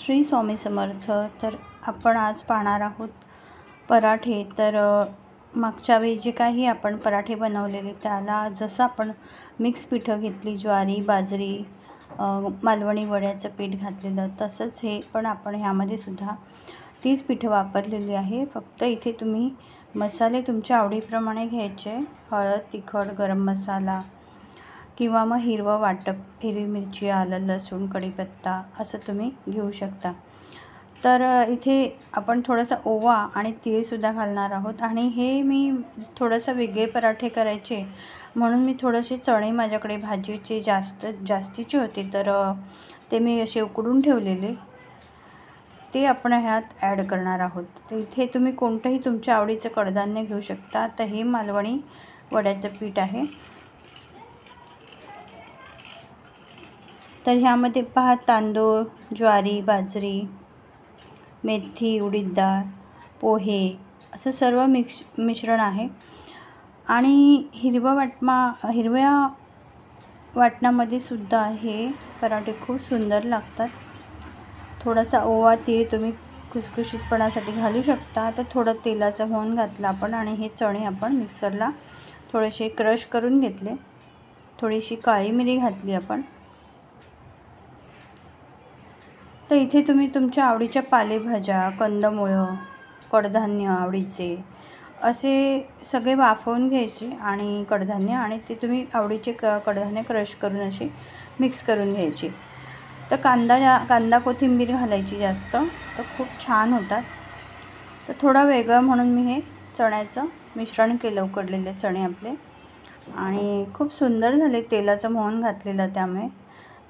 श्री स्वामी समर्थ. तर आपण आज पाहणार आहोत पराठे. तर मागच्या वेळी जे काही आपण पराठे बनवलेले त्याला जसं आपण मिक्स पिठं घेतली, ज्वारी, बाजरी, मालवणी वड्याचं पीठ घातलेलं, तसंच हे पण आपण ह्यामध्ये सुद्धा तीच पिठं वापरलेली आहे. फक्त इथे तुम्ही मसाले तुमच्या आवडीप्रमाणे घ्यायचे. हळद, तिखट, गरम मसाला किंवा मग हिरवं वाटप, हिरवी मिरची, आलं, लसूण, कढीपत्ता असं तुम्ही घेऊ शकता. तर इथे आपण थोडासा ओवा आणि तीळसुद्धा घालणार आहोत. आणि हे मी थोडंसं वेगळे पराठे करायचे म्हणून मी थोडेसे चणे माझ्याकडे भाजीचे जास्तीचे होते, तर ते मी असे उकडून ठेवलेले ते आपण ह्यात ॲड करणार आहोत. तर इथे तुम्ही कोणतंही तुमच्या आवडीचं कडधान्य घेऊ शकता. तर हे मालवणी वड्याचं पीठ आहे. तर ह्यामध्ये पहा, तांदूळ, ज्वारी, बाजरी, मेथी, उडीद डाळ, पोहे असं सर्व मिश्रण आहे. आणि हिरव्या वाटणामध्ये सुद्धा हे पराठे खूप सुंदर लागतात. थोडासा ओवा, तीळ तुम्ही खुसखुशीतपणासाठी घालू शकता. तर थोडं तेलाचं मोहन घातलं आपण आणि हे चणे आपण मिक्सरला थोडेसे क्रश करून घेतले. थोडीशी काळी मिरी घातली आपण. तर इथे तुम्ही तुमच्या आवडीच्या पालेभाज्या, कंदमुळं, कडधान्य आवडीचे असे सगळे वाफवून घ्यायचे आणि कडधान्य, आणि ते तुम्ही आवडीचे कडधान्य क्रश करून असे मिक्स करून घ्यायचे. तर कांदा कोथिंबीर घालायची जास्त, तर खूप छान होतात. तर थोडा वेगळं म्हणून मी हे चण्याचं मिश्रण केलं, उकडलेले चणे आपले, आणि खूप सुंदर झाले. तेलाचं मोहन घातलेलं त्यामुळे.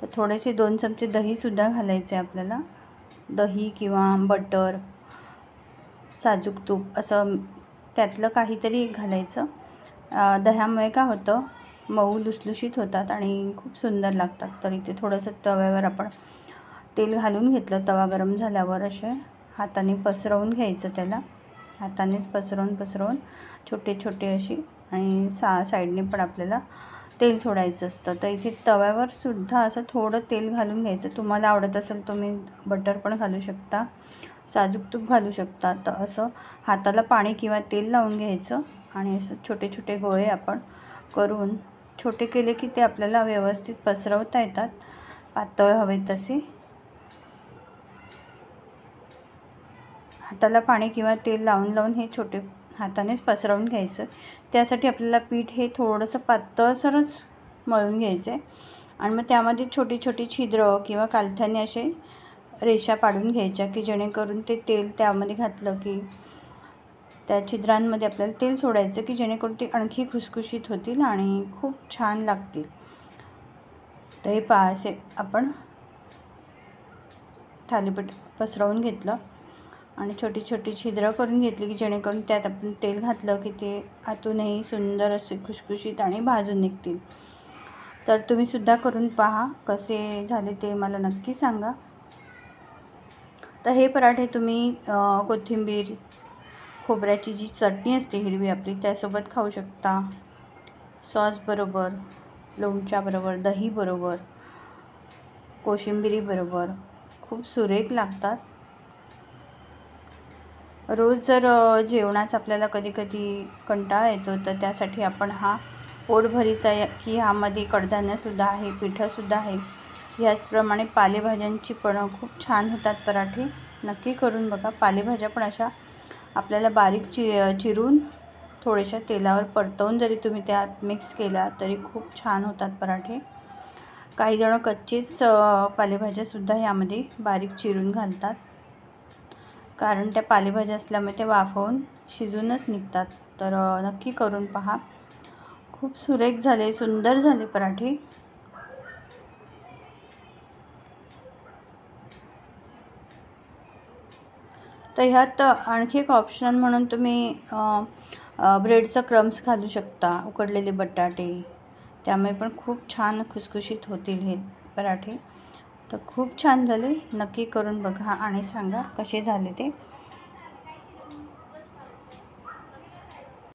तर थोडेसे 2 चमचे दहीसुद्धा घालायचे आपल्याला. दही किंवा बटर, साजूक तूप असं त्यातलं काहीतरी घालायचं. दह्यामुळे काय होतं, मऊ लुसलुशीत होतात आणि खूप सुंदर लागतात. तर इथे थोडंसं तव्यावर आपण तेल घालून घेतलं. तवा गरम झाल्यावर असे हाताने पसरवून घ्यायचं, त्याला हातानेच पसरवून छोटे छोटे अशी, आणि साईडने पण आपल्याला तेल सोडायचं असतं. तर इथे तव्यावर सुद्धा असं थोडं तेल घालून घ्यायचं. तुम्हाला आवडत असेल तुम्ही बटर पण घालू शकता, साजूक तूप घालू शकता. तर असं हाताला पाणी किंवा तेल लावून घ्यायचं आणि असं छोटे छोटे गोळे आपण करून, छोटे केले की ते आपल्याला व्यवस्थित पसरवता येतात, पातळ हवे तसे. हाताला पाणी किंवा तेल लावून हे छोटे हातानेच पसरवून घ्यायचं. त्यासाठी आपल्याला पीठ हे थोडंसं पातळसरच मळून घ्यायचं आहे. आणि मग त्यामध्ये छोटी छोटी छिद्र किंवा कालथ्याने असे रेषा पाडून घ्यायच्या, की जेणेकरून ते तेल त्यामध्ये घातलं की त्या छिद्रांमध्ये आपल्याला तेल सोडायचं, की जेणेकरून ते आणखी खुसखुशीत होतील आणि खूप छान लागतील. तर हे असे आपण थालीपीठ पसरवून घेतलं आणि छोटी छोटी छिद्र करून घेतली, की जेणेकरून त्यात आपण तेल घातलं की ते आतूनही सुंदर असे खुसखुशीत आणि भाजून निघतील. तर तुम्ही सुद्धा करून पहा, कसे झाले ते मला नक्की सांगा. तर हे पराठे तुम्ही कोथिंबीर, खोबऱ्याची जी चटणी असते हिरवी आपली, त्यासोबत खाऊ शकता. सॉसबरोबर, लोणच्याबरोबर, दहीबरोबर, कोशिंबिरीबरोबर खूप सुरेख लागतात. रोज जर जेवणाचा आपल्याला कधी कधी कंटाळा येतो, तर त्यासाठी आपण हा पोटभरीचा, की ह्यामध्ये कडधान्यसुद्धा आहे, पिठंसुद्धा आहे. ह्याचप्रमाणे पालेभाज्यांची पण खूप छान होतात पराठे. नक्की करून बघा. पालेभाज्या पण अशा आपल्याला बारीक चिरून थोड्याशा तेलावर परतवून जरी तुम्ही त्यात मिक्स केला तरी खूप छान होतात पराठे. काही जण कच्चेच पालेभाज्यासुद्धा यामध्ये बारीक चिरून घालतात, कारण त्या पालेभाज्या असल्यामुळे ते वाफवून शिजूनच निघतात. तर नक्की करून पहा. खूप सुरेख झाले, सुंदर झाले पराठे. तर ह्यात आणखी एक ऑप्शन म्हणून तुम्ही ब्रेडचा क्रम्स घालू शकता, उकडलेले बटाटे, त्यामुळे पण खूप छान खुसखुशीत होतील हे पराठे. तर खूप छान झाले. नक्की करून बघा आणि सांगा कसे झाले ते.